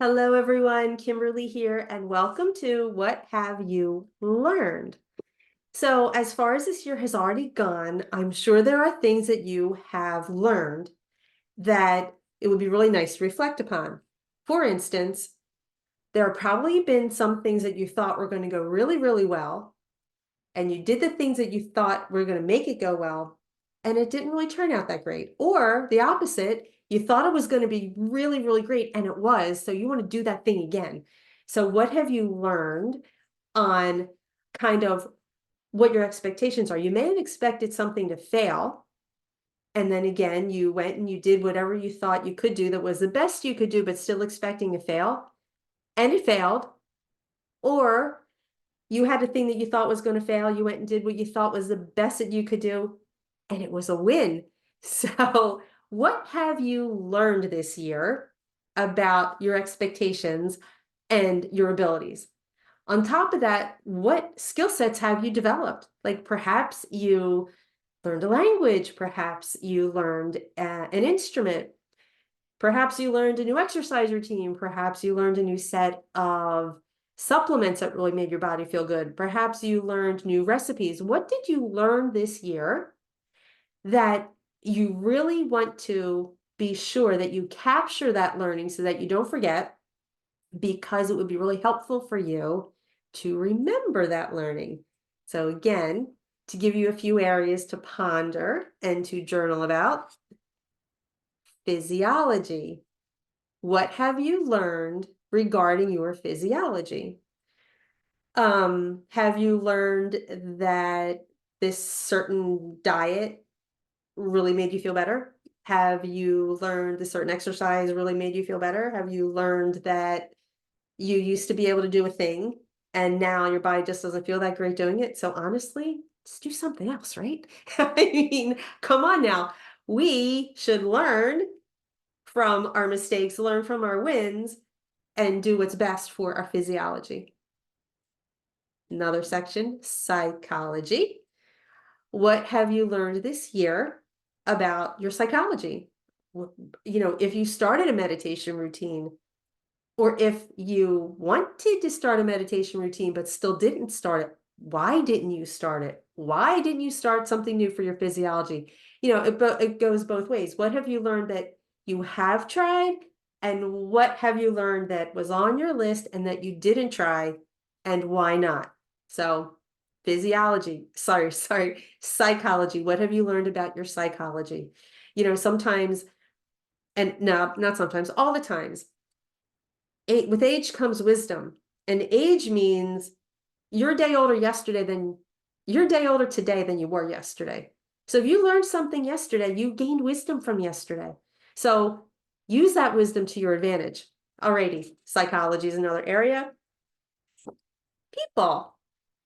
Hello, everyone. Kimberly here, and welcome to What Have You Learned? So, as far as this year has already gone, I'm sure there are things that you have learned that it would be really nice to reflect upon. For instance, there have probably been some things that you thought were going to go really, really well, and you did the things that you thought were going to make it go well, and it didn't really turn out that great. Or the opposite, you thought it was going to be really, really great, and it was. So you want to do that thing again. So, what have you learned on kind of what your expectations are? You may have expected something to fail. And then again, you went and you did whatever you thought you could do that was the best you could do, but still expecting to fail. And it failed. Or you had a thing that you thought was going to fail. You went and did what you thought was the best that you could do, and it was a win. So, what have you learned this year about your expectations and your abilities? On top of that, what skill sets have you developed? Like perhaps you learned a language, perhaps you learned an instrument, perhaps you learned a new exercise routine. Perhaps you learned a new set of supplements that really made your body feel good. Perhaps you learned new recipes. What did you learn this year that you really want to be sure that you capture that learning so that you don't forget, because it would be really helpful for you to remember that learning? So again, to give you a few areas to ponder and to journal about: physiology. What have you learned regarding your physiology? Have you learned that this certain diet really made you feel better? Have you learned the certain exercise really made you feel better? Have you learned that you used to be able to do a thing and now your body just doesn't feel that great doing it? So honestly, just do something else, right? I mean, come on now. We should learn from our mistakes, learn from our wins, and do what's best for our physiology. Another section, psychology. What have you learned this year about your psychology? If you started a meditation routine, or if you wanted to start a meditation routine but still didn't start it, why didn't you start it? Why didn't you start something new for your physiology? It goes both ways. What have you learned that you have tried? And what have you learned that was on your list and that you didn't try? And why not? So, psychology. What have you learned about your psychology? Sometimes, and no, not sometimes, all the times, with age comes wisdom. And age means you're a day older today than you were yesterday. So if you learned something yesterday, you gained wisdom from yesterday. So use that wisdom to your advantage. Alrighty, psychology is another area. People.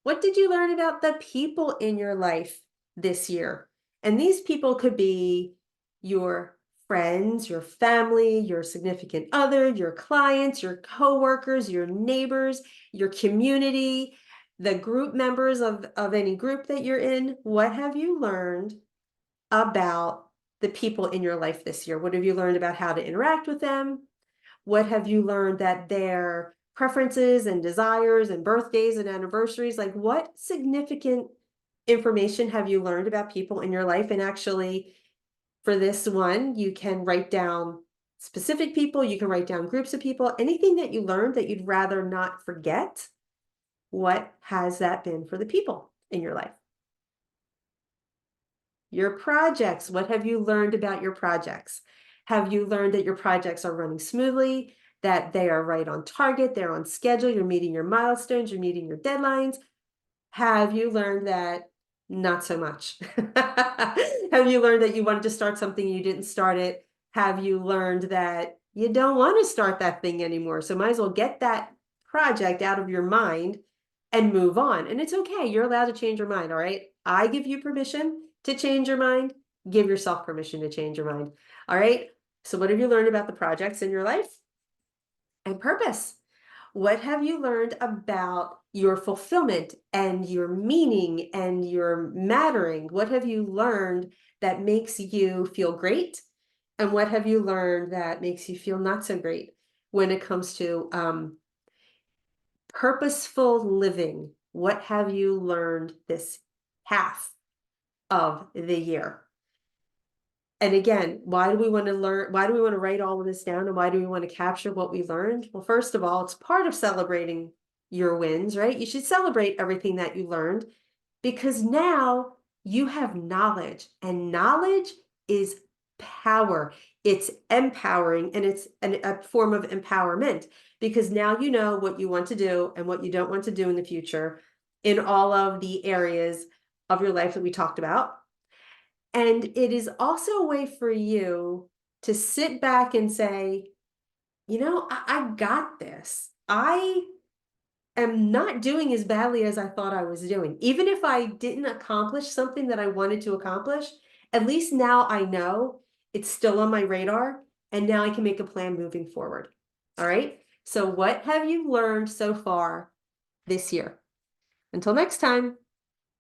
What did you learn about the people in your life this year? And these people could be your friends, your family, your significant other, your clients, your coworkers, your neighbors, your community, the group members of any group that you're in. What have you learned about the people in your life this year? What have you learned about how to interact with them? What have you learned that their preferences and desires and birthdays and anniversaries, like what significant information have you learned about people in your life? And actually, for this one, you can write down specific people, you can write down groups of people, anything that you learned that you'd rather not forget. What has that been for the people in your life? Your projects. What have you learned about your projects? Have you learned that your projects are running smoothly, that they are right on target, they're on schedule, you're meeting your milestones, you're meeting your deadlines? Have you learned that not so much? Have you learned that you wanted to start something and you didn't start it? Have you learned that you don't want to start that thing anymore? So might as well get that project out of your mind and move on. And it's okay. You're allowed to change your mind. All right. I give you permission to change your mind. Give yourself permission to change your mind. All right. So what have you learned about the projects in your life and purpose? What have you learned about your fulfillment and your meaning and your mattering? What have you learned that makes you feel great? And what have you learned that makes you feel not so great? when it comes to purposeful living. What have you learned this half of the year? And again, why do we want to learn? Why do we want to write all of this down? And why do we want to capture what we learned? Well, first of all, it's part of celebrating your wins, right? You should celebrate everything that you learned because now you have knowledge, and knowledge is power. It's empowering, and it's a form of empowerment because now you know what you want to do and what you don't want to do in the future in all of the areas of your life that we talked about. And it is also a way for you to sit back and say, I got this. I am not doing as badly as I thought I was doing. Even if I didn't accomplish something that I wanted to accomplish, at least now I know it's still on my radar, and now I can make a plan moving forward. All right. So what have you learned so far this year? Until next time.